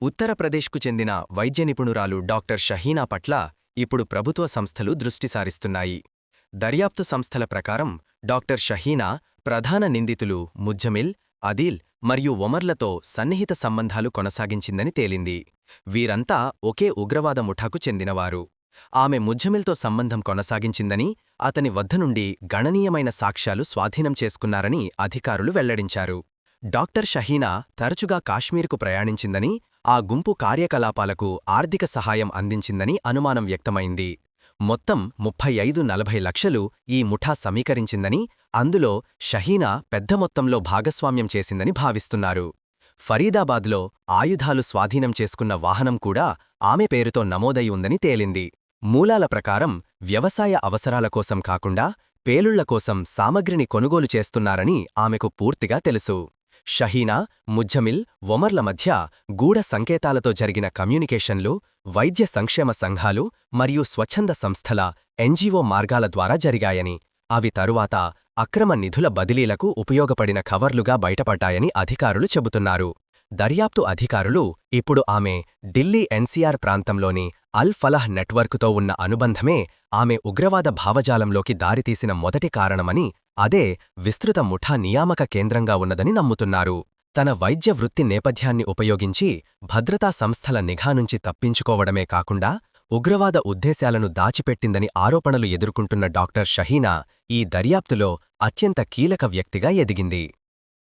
ఉత్తరప్రదేశ్కు చెందిన వైద్య నిపుణురాలు డాక్టర్ షహీనా పట్ల ఇప్పుడు ప్రభుత్వ సంస్థలు దృష్టి సారిస్తున్నాయి. దర్యాప్తు సంస్థల ప్రకారం డాక్టర్ షహీనా ప్రధాన నిందితులు ముజ్జమిల్, అదీల్ మరియు ఒమర్లతో సన్నిహిత సంబంధాలు కొనసాగించిందని తేలింది. వీరంతా ఒకే ఉగ్రవాద ముఠాకు చెందినవారు. ఆమె ముజ్జమిల్తో సంబంధం కొనసాగించిందని, అతని వద్దనుండి గణనీయమైన సాక్ష్యాలు స్వాధీనం చేసుకున్నారని అధికారులు వెల్లడించారు. డాక్టర్ షహీనా తరచుగా కాశ్మీర్కు ప్రయాణించిందని, ఆ గుంపు కార్యకలాపాలకు ఆర్థిక సహాయం అందించిందని అనుమానం వ్యక్తమైంది. మొత్తం 35–40 లక్షలు ఈ ముఠా సమీకరించిందని, అందులో షహీనా పెద్ద మొత్తంలో భాగస్వామ్యం చేసిందని భావిస్తున్నారు. ఫరీదాబాద్లో ఆయుధాలు స్వాధీనం చేసుకున్న వాహనం కూడా ఆమె పేరుతో నమోదై ఉందని తేలింది. మూలాల ప్రకారం వ్యవసాయ అవసరాల కోసం కాకుండా పేలుళ్ల కోసం సామగ్రిని కొనుగోలు చేస్తున్నారని ఆమెకు పూర్తిగా తెలుసు. షహీనా, ముజ్జమిల్, ఒమర్ల మధ్య గూఢ సంకేతాలతో జరిగిన కమ్యూనికేషన్లు వైద్య సంక్షేమ సంఘాలు మరియు స్వచ్ఛంద సంస్థల ఎన్జీఓ మార్గాల ద్వారా జరిగాయని, అవి తరువాత అక్రమ నిధుల బదిలీలకు ఉపయోగపడిన కవర్లుగా బయటపడ్డాయని అధికారులు చెబుతున్నారు. దర్యాప్తు అధికారులు ఇప్పుడు ఆమె ఢిల్లీ ఎన్సీఆర్ ప్రాంతంలోని అల్ ఫలహ్ నెట్వర్కుతో ఉన్న అనుబంధమే ఆమె ఉగ్రవాద భావజాలంలోకి దారితీసిన మొదటి కారణమని, అదే విస్తృత ముఠా నియామక కేంద్రంగా ఉన్నదని నమ్ముతున్నారు. తన వైద్య వృత్తి నేపథ్యాన్ని ఉపయోగించి భద్రతా సంస్థల నిఘా నుంచి తప్పించుకోవడమే కాకుండా ఉగ్రవాద ఉద్దేశాలను దాచిపెట్టిందని ఆరోపణలు ఎదుర్కొంటున్న డాక్టర్ షహీనా ఈ దర్యాప్తులో అత్యంత కీలక వ్యక్తిగా ఎదిగింది.